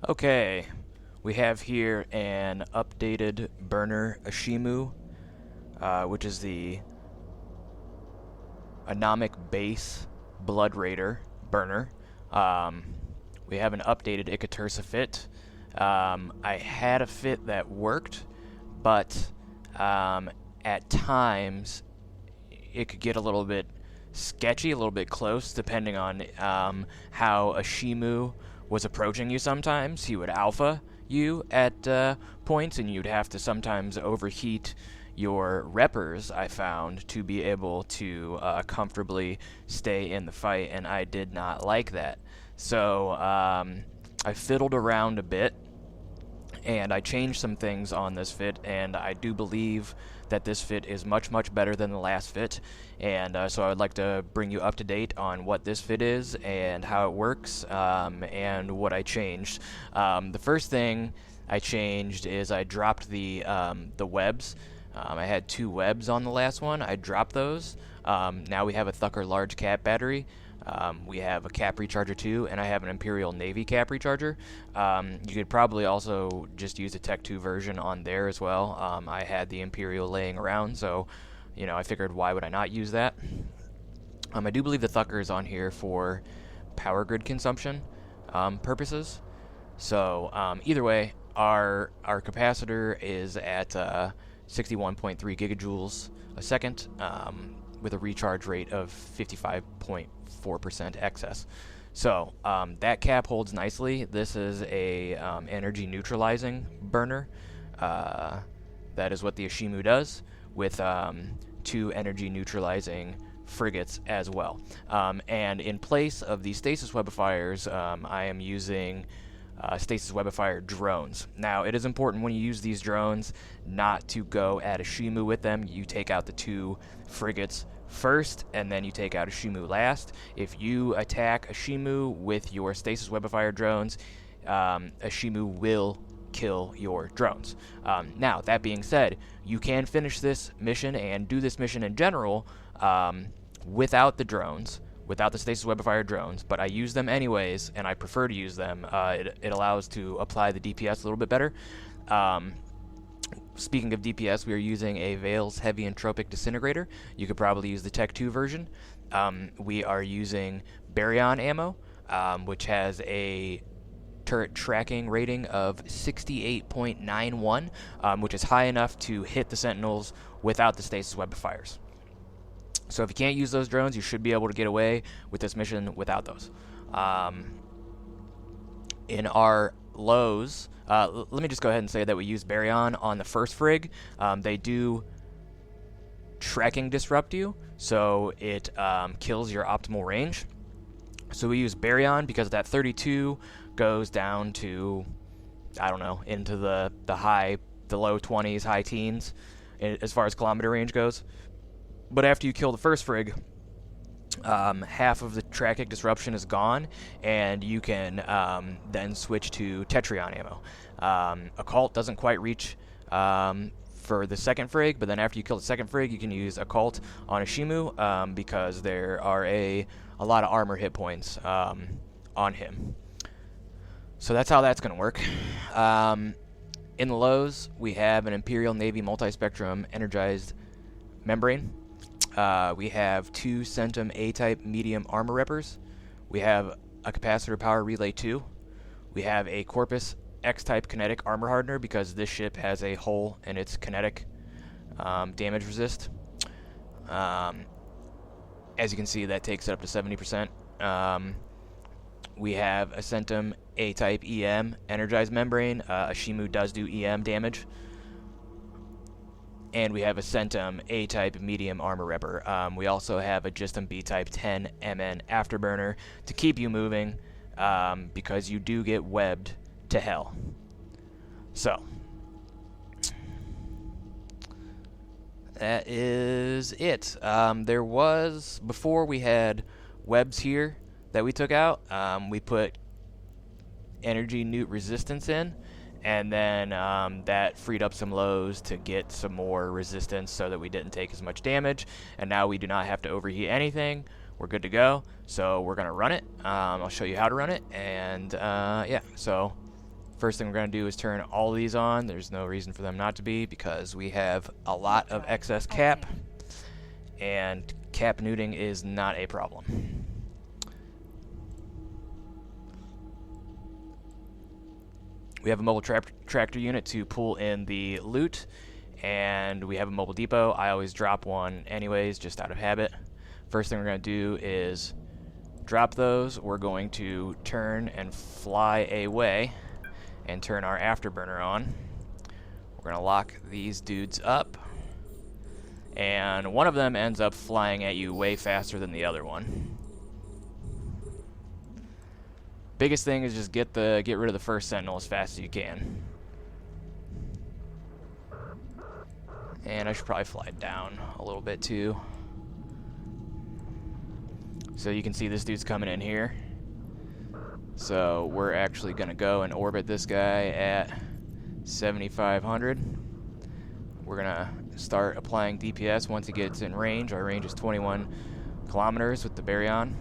Okay, we have here an updated burner Ashimmu, which is the Anomic base Blood Raider burner. We have an updated Ikitursa fit. I had a fit that worked, but at times it could get a little bit sketchy, a little bit close, depending on how Ashimmu was approaching you. Sometimes he would alpha you at points, and you'd have to sometimes overheat your reppers, I found, to be able to comfortably stay in the fight, and I did not like that. So I fiddled around a bit, and I changed some things on this fit, and I do believe that this fit is much, much better than the last fit. And so I would like to bring you up to date on what this fit is and how it works, and what I changed. The first thing I changed is I dropped the webs. I had 2 webs on the last one. I dropped those. Now we have a Thukker large cap battery. We have a cap recharger too, and I have an Imperial Navy cap recharger. You could probably also just use the Tech 2 version on there as well. I had the Imperial laying around, so I figured why would I not use that. I do believe the Thukker is on here for power grid consumption purposes. So either way, our capacitor is at 61.3 gigajoules a second, with a recharge rate of 55.4% excess. So that cap holds nicely. This is a energy neutralizing burner. That is what the Ashimmu does, with 2 energy neutralizing frigates as well. And in place of the stasis webifiers, I am using stasis webifier drones. Now, it is important when you use these drones not to go at Ashimmu with them. You take out the 2 frigates first, and then you take out Ashimmu last. If you attack Ashimmu with your stasis webifier drones, Ashimmu will kill your drones. Now, that being said, you can finish this mission and do this mission in general without the drones, without the stasis webifier drones, but I use them anyways, and I prefer to use them. It allows to apply the DPS a little bit better. Speaking of DPS, we are using a Veles heavy Entropic Disintegrator. You could probably use the Tech 2 version. We are using Baryon ammo, which has a turret tracking rating of 68.91, which is high enough to hit the Sentinels without the stasis webifiers. So if you can't use those drones, you should be able to get away with this mission without those. In our lows, let me just go ahead and say that we use Baryon on the first frig. They do tracking disrupt you, so it kills your optimal range. So we use Baryon because that 32 goes down to, I don't know, into the low 20s, high teens, as far as kilometer range goes. But after you kill the first frig, half of the tracking disruption is gone, and you can then switch to Tetryon ammo. Occult doesn't quite reach for the second frig, but then after you kill the second frig, you can use Occult on Ashimmu because there are a lot of armor hit points on him. So that's how that's going to work. In the lows, we have an Imperial Navy Multispectrum Energized membrane. We have 2 Centum A-type medium armor reppers. We have a Capacitor Power Relay 2. We have a Corpus X-type Kinetic armor hardener because this ship has a hole in its kinetic damage resist. As you can see, that takes it up to 70%. We have a Centum A-type EM Energized membrane. Ashimmu does do EM damage. And we have a Centum A-type medium armor repper. We also have a Gistum B-type 10 MN Afterburner to keep you moving, because you do get webbed to hell. So that is it. There was, before we had webs here that we took out, we put energy newt resistance in, and then that freed up some lows to get some more resistance so that we didn't take as much damage, and now we do not have to overheat anything. We're good to go, so we're going to run it. I'll show you how to run it, and yeah, so First thing we're going to do is turn all these on. There's no reason for them not to be because we have a lot of excess cap, and cap neuting is not a problem. We have a mobile tractor unit to pull in the loot, and we have a mobile depot. I always drop one anyways, just out of habit. First thing we're going to do is drop those. We're going to turn and fly away and turn our Afterburner on. We're going to lock these dudes up, and one of them ends up flying at you way faster than the other one. Biggest thing is just get rid of the first sentinel as fast as you can. And I should probably fly down a little bit too. So you can see this dude's coming in here. So we're actually going to go and orbit this guy at 7,500. We're going to start applying DPS once he gets in range. Our range is 21 kilometers with the Baryon.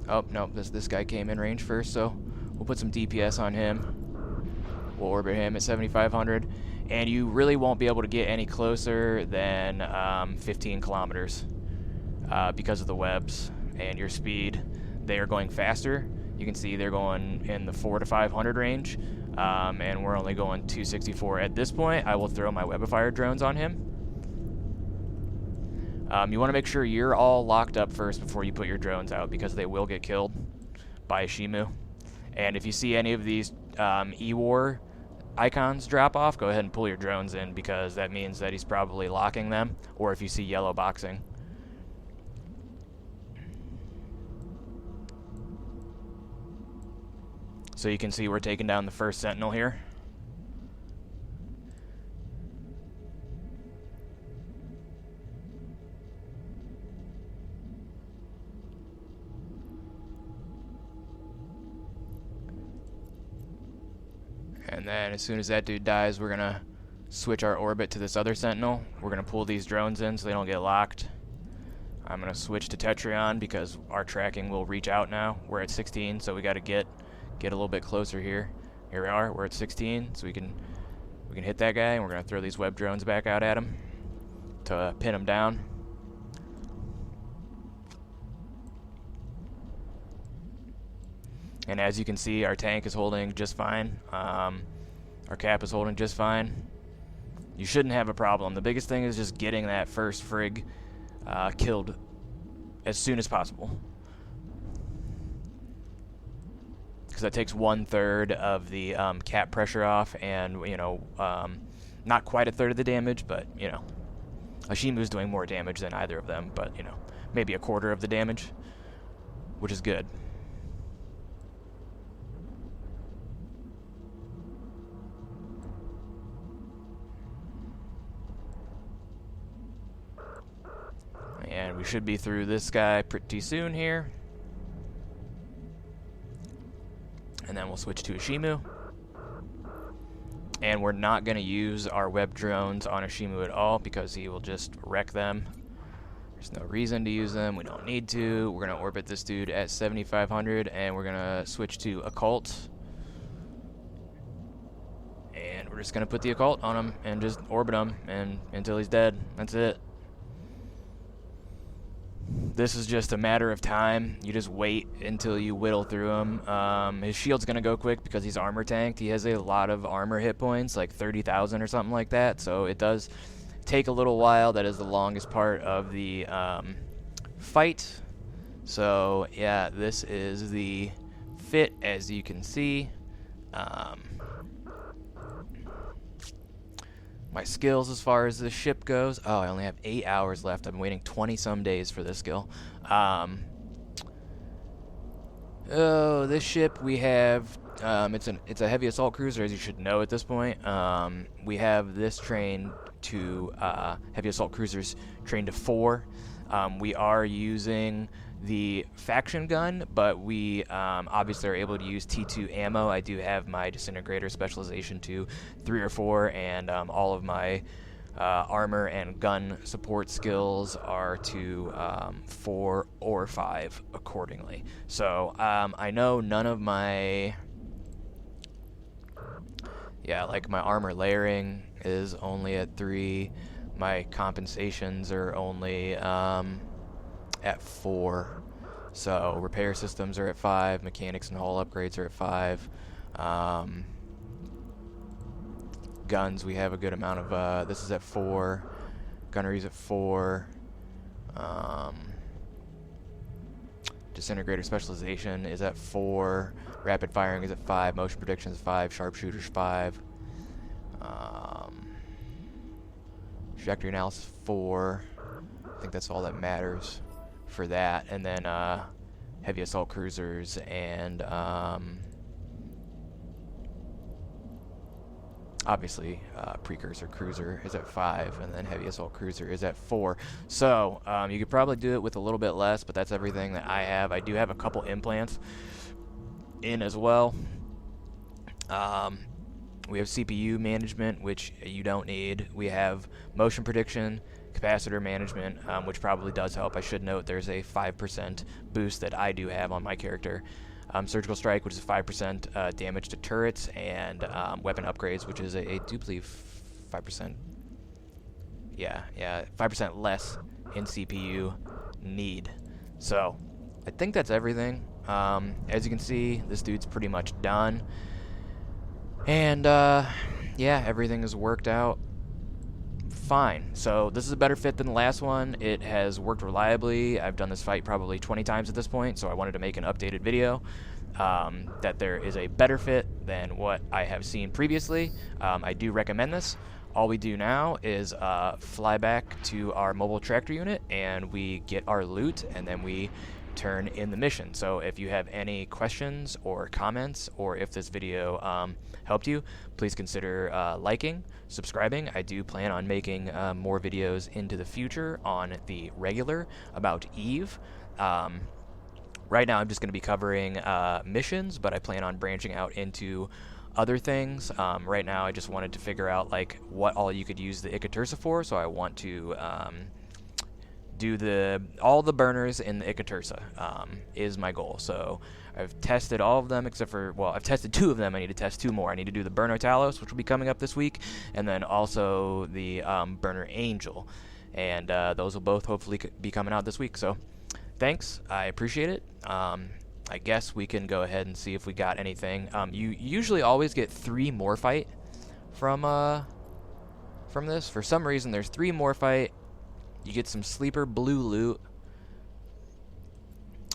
Oh, no, this guy came in range first, so we'll put some DPS on him. We'll orbit him at 7,500. And you really won't be able to get any closer than 15 kilometers because of the webs and your speed. They are going faster. You can see they're going in the 400 to 500 range, and we're only going 264. At this point, I will throw my webifier drones on him. You want to make sure you're all locked up first before you put your drones out, because they will get killed by Ashimmu. And if you see any of these E-War icons drop off, go ahead and pull your drones in, because that means that he's probably locking them, or if you see yellow boxing. So you can see we're taking down the first sentinel here. And then as soon as that dude dies, we're going to switch our orbit to this other sentinel. We're going to pull these drones in so they don't get locked. I'm going to switch to Tetryon because our tracking will reach out now. We're at 16, so we got to get a little bit closer here. Here we are. We're at 16, so we can hit that guy, and we're going to throw these web drones back out at him to pin him down. And as you can see, our tank is holding just fine. Our cap is holding just fine. You shouldn't have a problem. The biggest thing is just getting that first frig killed as soon as possible, because that takes 1/3 of the cap pressure off, and not quite 1/3 of the damage, but Ashimmu's doing more damage than either of them, but maybe 1/4 of the damage, which is good. And we should be through this guy pretty soon here. And then we'll switch to Ashimmu. And we're not going to use our web drones on Ashimmu at all, because he will just wreck them. There's no reason to use them. We don't need to. We're going to orbit this dude at 7,500, and we're going to switch to Occult. And we're just going to put the Occult on him and just orbit him until he's dead. That's it. This is just a matter of time. You just wait until you whittle through him. His shield's going to go quick because he's armor tanked. He has a lot of armor hit points, like 30,000 or something like that. So it does take a little while. That is the longest part of the fight. So yeah, this is the fit, as you can see. My skills as far as this ship goes. Oh, I only have 8 hours left. I've been waiting 20-some days for this skill. Oh, this ship we have, it's a heavy assault cruiser, as you should know at this point. We have this trained to, heavy assault cruisers trained to 4. We are using the faction gun, but we obviously are able to use T2 ammo. I do have my Disintegrator specialization to 3 or 4, and all of my armor and gun support skills are to 4 or 5 accordingly. So I know none of my yeah, like my armor layering is only at 3. My compensations are only at 4. So repair systems are at 5. Mechanics and hull upgrades are at 5. Guns, we have a good amount of. This is at 4. Gunnery's at 4. Disintegrator specialization is at 4. Rapid firing is at 5. Motion prediction is 5. Sharpshooters 5. Trajectory analysis 4. I think that's all that matters for that. And then heavy assault cruisers and obviously precursor cruiser is at 5, and then heavy assault cruiser is at 4. So you could probably do it with a little bit less, but that's everything that I have. I do have a couple implants in as well. We have CPU management, which you don't need. We have motion prediction, capacitor management, which probably does help. I should note there's a 5% boost that I do have on my character. Surgical strike, which is 5% damage to turrets, and weapon upgrades, which is I do believe 5%. Yeah, 5% less in CPU need. So I think that's everything. As you can see, this dude's pretty much done. And yeah, everything is worked out fine. So this is a better fit than the last one. It has worked reliably. I've done this fight probably 20 times at this point, so I wanted to make an updated video that there is a better fit than what I have seen previously. I do recommend this. All we do now is fly back to our mobile tractor unit and we get our loot, and then we turn in the mission. So if you have any questions or comments, or if this video helped you, please consider liking, subscribing. I do plan on making more videos into the future on the regular about Eve. Right now I'm just going to be covering missions, but I plan on branching out into other things. Right now I just wanted to figure out like what all you could use the Ikitursa for, so I want to do all the burners in the Ikitursa is my goal. So I've tested all of them except for, well, I've tested 2 of them. I need to test 2 more. I need to do the Burner Talos, which will be coming up this week, and then also the Burner Angel, and those will both hopefully be coming out this week. So thanks, I appreciate it. I guess we can go ahead and see if we got anything. You usually always get 3 Morphite from this. For some reason there's 3 Morphite. You get some sleeper blue loot.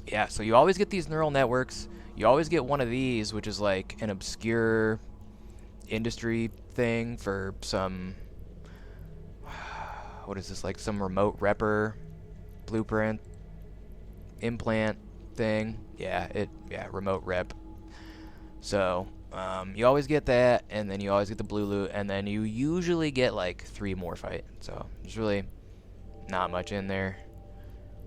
Yeah, so you always get these neural networks. You always get one of these, which is like an obscure industry thing for some, what is this, like some remote repper blueprint implant thing. Yeah, remote rep. So you always get that, and then you always get the blue loot, and then you usually get like 3 Morphite. So there's really not much in there.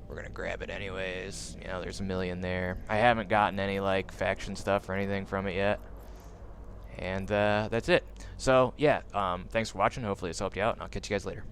We're gonna grab it anyways. You know, there's a million there. I haven't gotten any like faction stuff or anything from it yet, and that's it. So yeah, thanks for watching. Hopefully it's helped you out, and I'll catch you guys later.